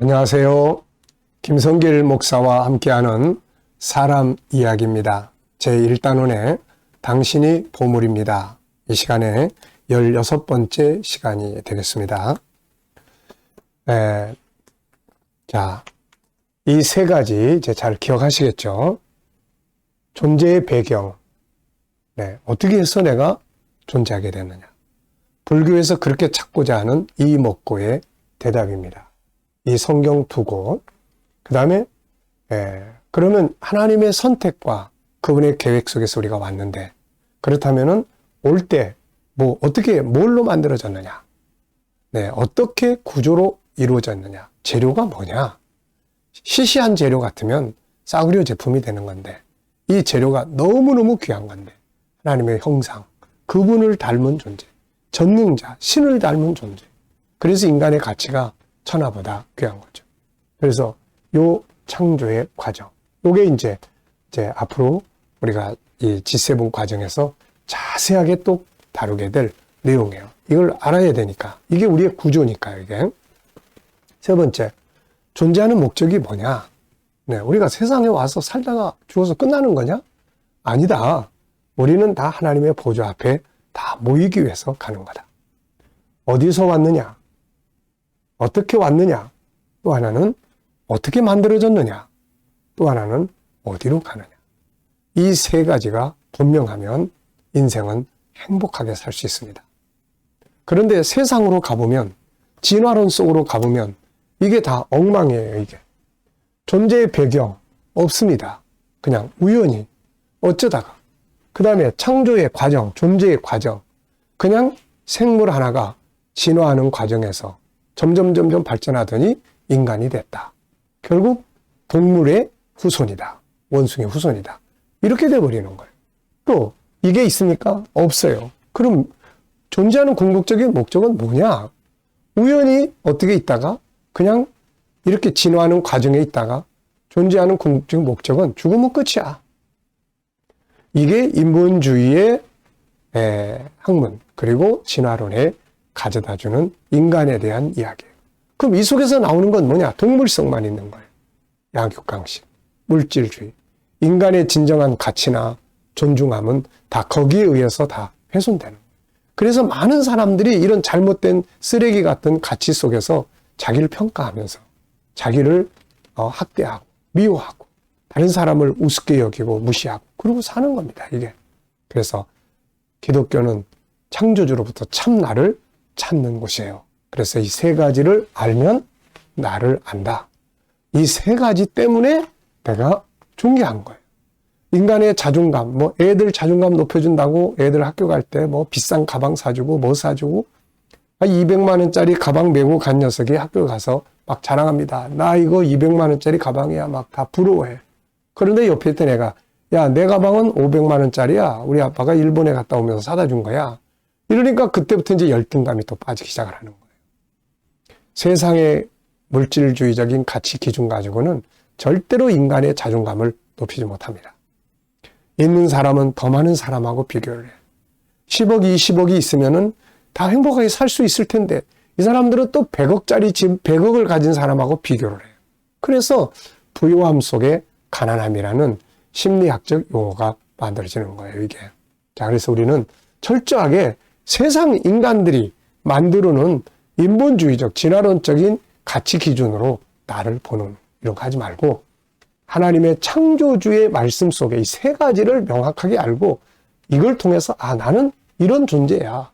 안녕하세요. 김성길 목사와 함께하는 사람 이야기입니다. 제1단원의 당신이 보물입니다. 이 시간에 16번째 시간이 되겠습니다. 자, 이 세 가지 이제 잘 기억하시겠죠? 존재의 배경. 어떻게 해서 내가 존재하게 됐느냐. 불교에서 그렇게 찾고자 하는 이목고의 대답입니다. 이 성경 두 곳. 그 다음에 그러면 하나님의 선택과 그분의 계획 속에서 우리가 왔는데, 그렇다면은 올 때 어떻게 뭘로 만들어졌느냐, 어떻게 구조로 이루어졌느냐, 재료가 뭐냐. 시시한 재료 같으면 싸구려 제품이 되는 건데, 이 재료가 너무너무 귀한 건데, 하나님의 형상, 그분을 닮은 존재, 전능자, 신을 닮은 존재. 그래서 인간의 가치가 천하보다 귀한 거죠. 그래서 요 창조의 과정, 요게 이제 앞으로 우리가 이 G7 과정에서 자세하게 또 다루게 될 내용이에요. 이걸 알아야 되니까. 이게 우리의 구조니까요, 이게. 세 번째, 존재하는 목적이 뭐냐? 우리가 세상에 와서 살다가 죽어서 끝나는 거냐? 아니다. 우리는 다 하나님의 보좌 앞에 다 모이기 위해서 가는 거다. 어디서 왔느냐? 어떻게 왔느냐? 또 하나는 어떻게 만들어졌느냐? 또 하나는 어디로 가느냐? 이 세 가지가 분명하면 인생은 행복하게 살 수 있습니다. 그런데 세상으로 가보면, 진화론 속으로 가보면 이게 다 엉망이에요, 이게. 존재의 배경 없습니다. 그냥 우연히 어쩌다가. 그 다음에 창조의 과정, 존재의 과정. 그냥 생물 하나가 진화하는 과정에서 점점 발전하더니 인간이 됐다. 결국 동물의 후손이다. 원숭이 후손이다. 이렇게 돼버리는 거예요. 또 이게 있습니까? 없어요. 그럼 존재하는 궁극적인 목적은 뭐냐? 우연히 어떻게 있다가 그냥 이렇게 진화하는 과정에 있다가 존재하는 궁극적인 목적은 죽으면 끝이야. 이게 인본주의의 학문, 그리고 진화론에 가져다주는 인간에 대한 이야기예요. 그럼 이 속에서 나오는 건 뭐냐? 동물성만 있는 거예요. 양육강식, 물질주의. 인간의 진정한 가치나 존중함은 다 거기에 의해서 다 훼손되는 거예요. 그래서 많은 사람들이 이런 잘못된 쓰레기 같은 가치 속에서 자기를 평가하면서 자기를 학대하고 미워하고 다른 사람을 우습게 여기고 무시하고 그러고 사는 겁니다, 이게. 그래서 기독교는 창조주로부터 참 나를 찾는 곳이에요. 그래서 이 세 가지를 알면 나를 안다. 이 세 가지 때문에 내가 존귀한 거예요. 인간의 자존감, 애들 자존감 높여준다고 애들 학교 갈 때 비싼 가방 사주고 사주고, 200만 원짜리 가방 메고 간 녀석이 학교 가서 막 자랑합니다. 나 이거 200만 원짜리 가방이야. 막 다 부러워해. 그런데 옆에 있던 애가, 야, 내 가방은 500만 원짜리야. 우리 아빠가 일본에 갔다 오면서 사다 준 거야. 이러니까 그때부터 이제 열등감이 또 빠지기 시작을 하는 거예요. 세상의 물질주의적인 가치 기준 가지고는 절대로 인간의 자존감을 높이지 못합니다. 있는 사람은 더 많은 사람하고 비교를 해요. 10억, 20억이 있으면은 다 행복하게 살 수 있을 텐데, 이 사람들은 또 100억짜리 집 100억을 가진 사람하고 비교를 해요. 그래서 부요함 속에 가난함이라는 심리학적 용어가 만들어지는 거예요, 이게. 자, 그래서 우리는 철저하게 세상 인간들이 만들어놓은 인본주의적, 진화론적인 가치 기준으로 나를 보는 이런 거 하지 말고, 하나님의 창조주의 말씀 속에 이 세 가지를 명확하게 알고, 이걸 통해서 나는 이런 존재야.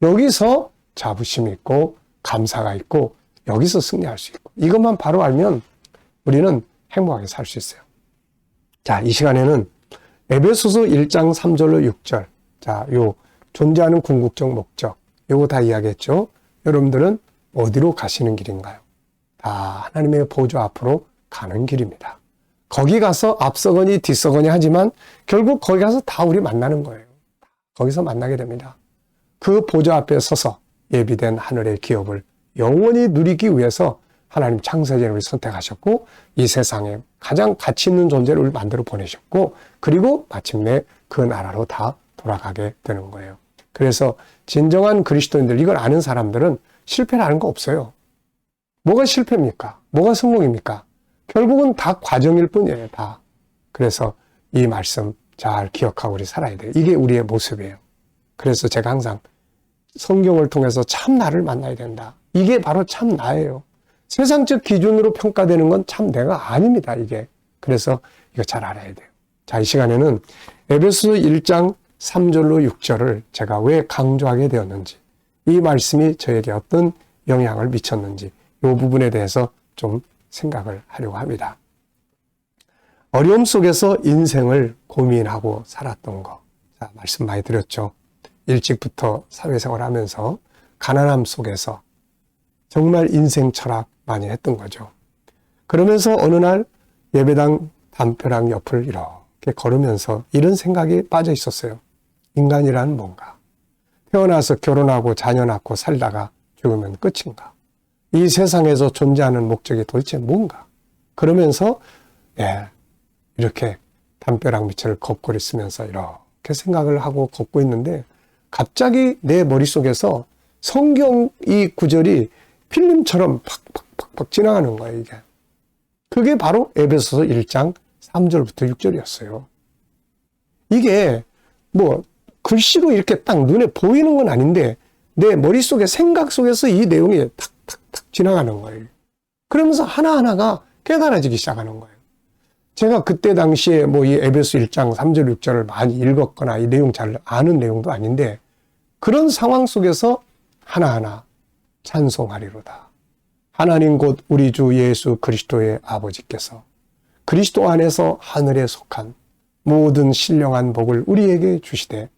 여기서 자부심이 있고 감사가 있고 여기서 승리할 수 있고, 이것만 바로 알면 우리는 행복하게 살 수 있어요. 자, 이 시간에는 에베소서 1장 3절로 6절. 자, 요 존재하는 궁극적 목적. 요거 다 이야기했죠. 여러분들은 어디로 가시는 길인가요? 다 하나님의 보좌 앞으로 가는 길입니다. 거기 가서 앞서거니 뒤서거니 하지만 결국 거기 가서 다 우리 만나는 거예요. 거기서 만나게 됩니다. 그 보좌 앞에 서서 예비된 하늘의 기업을 영원히 누리기 위해서 하나님 창세전에 우리 선택하셨고, 이 세상에 가장 가치 있는 존재를 우리 만들어 보내셨고, 그리고 마침내 그 나라로 다 돌아가게 되는 거예요. 그래서 진정한 그리스도인들, 이걸 아는 사람들은 실패라는 거 없어요. 뭐가 실패입니까? 뭐가 성공입니까? 결국은 다 과정일 뿐이에요, 다. 그래서 이 말씀 잘 기억하고 우리 살아야 돼요. 이게 우리의 모습이에요. 그래서 제가 항상 성경을 통해서 참 나를 만나야 된다. 이게 바로 참 나예요. 세상적 기준으로 평가되는 건 참 내가 아닙니다, 이게. 그래서 이거 잘 알아야 돼요. 자, 이 시간에는 에베소서 1장 3절로 6절을 제가 왜 강조하게 되었는지, 이 말씀이 저에게 어떤 영향을 미쳤는지, 이 부분에 대해서 좀 생각을 하려고 합니다. 어려움 속에서 인생을 고민하고 살았던 거. 자, 말씀 많이 드렸죠. 일찍부터 사회생활 하면서 가난함 속에서 정말 인생 철학 많이 했던 거죠. 그러면서 어느 날 예배당 담벼락 옆을 이렇게 걸으면서 이런 생각이 빠져 있었어요. 인간이란 뭔가? 태어나서 결혼하고 자녀 낳고 살다가 죽으면 끝인가? 이 세상에서 존재하는 목적이 도대체 뭔가? 그러면서 이렇게 담벼락 밑을 걷고 있으면서 이렇게 생각을 하고 걷고 있는데 갑자기 내 머릿속에서 성경 이 구절이 필름처럼 팍팍팍팍 지나가는 거예요, 이게. 그게 바로 에베소서 1장 3절부터 6절이었어요. 이게 뭐 글씨로 이렇게 딱 눈에 보이는 건 아닌데 내 머릿속에 생각 속에서 이 내용이 탁탁탁 지나가는 거예요. 그러면서 하나하나가 깨달아지기 시작하는 거예요. 제가 그때 당시에 뭐 이 에베소 1장 3절 6절을 많이 읽었거나 이 내용 잘 아는 내용도 아닌데 그런 상황 속에서 하나하나 찬송하리로다. 하나님 곧 우리 주 예수 그리스도의 아버지께서 그리스도 안에서 하늘에 속한 모든 신령한 복을 우리에게 주시되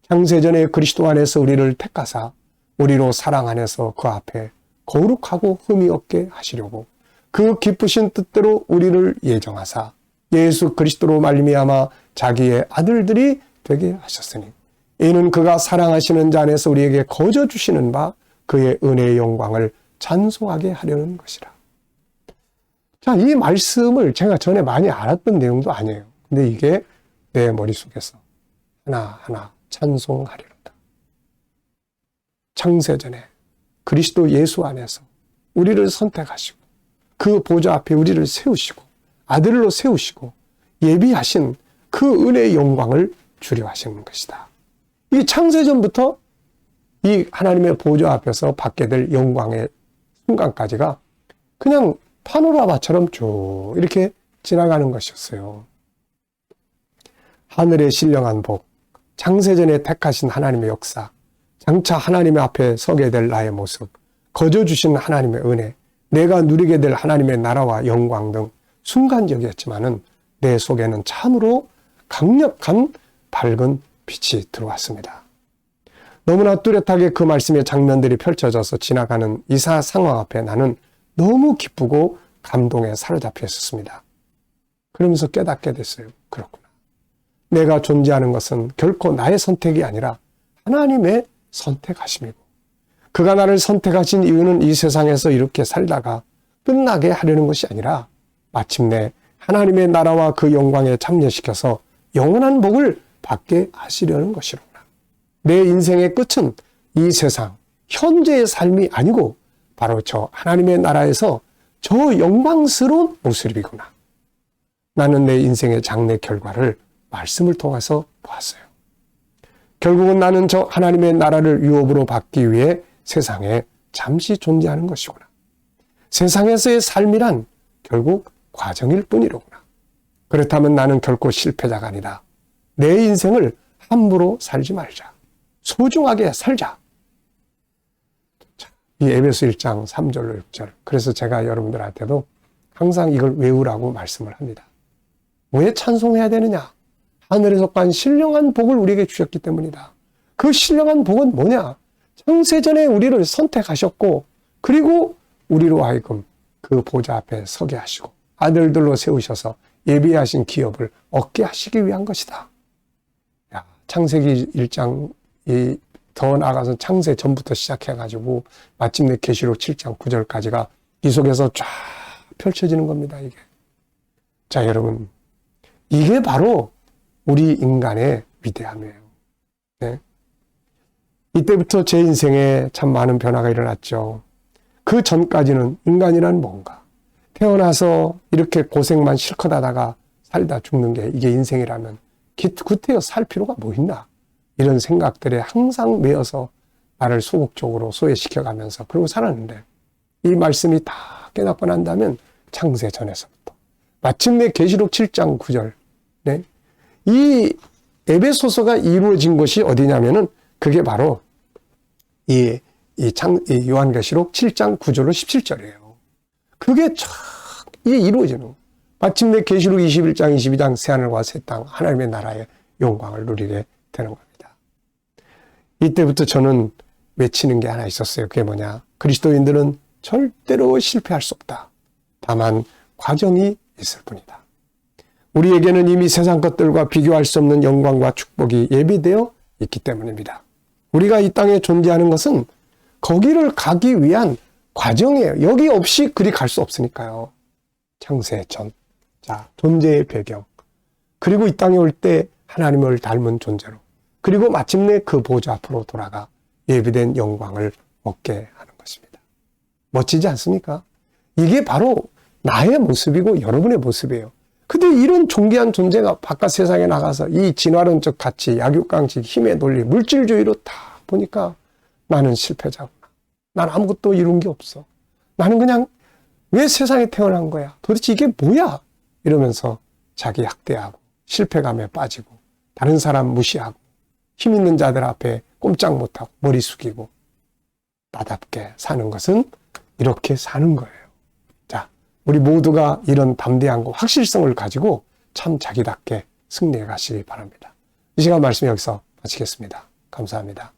창세전에 그리스도 안에서 우리를 택하사 우리로 사랑 안에서 그 앞에 거룩하고 흠이 없게 하시려고 그 기쁘신 뜻대로 우리를 예정하사 예수 그리스도로 말미암아 자기의 아들들이 되게 하셨으니 이는 그가 사랑하시는 자 안에서 우리에게 거저 주시는 바 그의 은혜의 영광을 찬송하게 하려는 것이라. 자, 이 말씀을 제가 전에 많이 알았던 내용도 아니에요. 근데 이게 내 머릿속에서 하나하나 찬송하리로다. 창세전에 그리스도 예수 안에서 우리를 선택하시고 그 보좌 앞에 우리를 세우시고 아들로 세우시고 예비하신 그 은혜의 영광을 주려 하시는 것이다. 이 창세전부터 이 하나님의 보좌 앞에서 받게 될 영광의 순간까지가 그냥 파노라마처럼 쭉 이렇게 지나가는 것이었어요. 하늘의 신령한 복, 창세전에 택하신 하나님의 역사, 장차 하나님의 앞에 서게 될 나의 모습, 거저 주신 하나님의 은혜, 내가 누리게 될 하나님의 나라와 영광 등 순간적이었지만은 내 속에는 참으로 강력한 밝은 빛이 들어왔습니다. 너무나 뚜렷하게 그 말씀의 장면들이 펼쳐져서 지나가는 이사 상황 앞에 나는 너무 기쁘고 감동에 사로잡혀 있었습니다. 그러면서 깨닫게 됐어요. 그렇구나. 내가 존재하는 것은 결코 나의 선택이 아니라 하나님의 선택하심이고 그가 나를 선택하신 이유는 이 세상에서 이렇게 살다가 끝나게 하려는 것이 아니라 마침내 하나님의 나라와 그 영광에 참여시켜서 영원한 복을 받게 하시려는 것이로구나. 내 인생의 끝은 이 세상, 현재의 삶이 아니고 바로 저 하나님의 나라에서 저 영광스러운 모습이구나. 나는 내 인생의 장래 결과를 말씀을 통해서 보았어요. 결국은 나는 저 하나님의 나라를 유업으로 받기 위해 세상에 잠시 존재하는 것이구나. 세상에서의 삶이란 결국 과정일 뿐이로구나. 그렇다면 나는 결코 실패자가 아니다. 내 인생을 함부로 살지 말자. 소중하게 살자. 이 에베소 1장 3절로 6절. 그래서 제가 여러분들한테도 항상 이걸 외우라고 말씀을 합니다. 왜 찬송해야 되느냐? 하늘에 속한 신령한 복을 우리에게 주셨기 때문이다. 그 신령한 복은 뭐냐? 창세전에 우리를 선택하셨고 그리고 우리로 하여금 그 보좌 앞에 서게 하시고 아들들로 세우셔서 예비하신 기업을 얻게 하시기 위한 것이다. 야, 창세기 1장이 더 나아가서 창세 전부터 시작해가지고 마침내 계시록 7장 9절까지가 이 속에서 쫙 펼쳐지는 겁니다. 이게. 자, 여러분, 이게 바로 우리 인간의 위대함이에요. 네? 이때부터 제 인생에 참 많은 변화가 일어났죠. 그 전까지는 인간이란 뭔가? 태어나서 이렇게 고생만 실컷 하다가 살다 죽는 게 이게 인생이라면 구태여 살 필요가 뭐 있나? 이런 생각들에 항상 매여서 나를 소극적으로 소외시켜가면서 그러고 살았는데 이 말씀이 다 깨닫고 난다면 창세 전에서부터 마침내 계시록 7장 9절 네? 이 에베소서가 이루어진 것이 어디냐면은 그게 바로 이 요한계시록 7장 9절로 17절이에요. 그게 쫙 이게 이루어지는 거예요. 마침내 계시록 21장 22장 새하늘과 새 땅 하나님의 나라의 영광을 누리게 되는 겁니다. 이때부터 저는 외치는 게 하나 있었어요. 그게 뭐냐? 그리스도인들은 절대로 실패할 수 없다. 다만 과정이 있을 뿐이다. 우리에게는 이미 세상 것들과 비교할 수 없는 영광과 축복이 예비되어 있기 때문입니다. 우리가 이 땅에 존재하는 것은 거기를 가기 위한 과정이에요. 여기 없이 그리 갈 수 없으니까요. 창세 전. 자, 존재의 배경. 그리고 이 땅에 올 때 하나님을 닮은 존재로. 그리고 마침내 그 보좌 앞으로 돌아가 예비된 영광을 얻게 하는 것입니다. 멋지지 않습니까? 이게 바로 나의 모습이고 여러분의 모습이에요. 근데 이런 존귀한 존재가 바깥 세상에 나가서 이 진화론적 가치, 약육강식, 힘의 논리, 물질주의로 다 보니까 나는 실패자구나. 난 아무것도 이룬 게 없어. 나는 그냥 왜 세상에 태어난 거야? 도대체 이게 뭐야? 이러면서 자기 학대하고 실패감에 빠지고 다른 사람 무시하고 힘 있는 자들 앞에 꼼짝 못하고 머리 숙이고 나답게 사는 것은 이렇게 사는 거예요. 자, 우리 모두가 이런 담대함과 확실성을 가지고 참 자기답게 승리해 가시기 바랍니다. 이 시간 말씀 여기서 마치겠습니다. 감사합니다.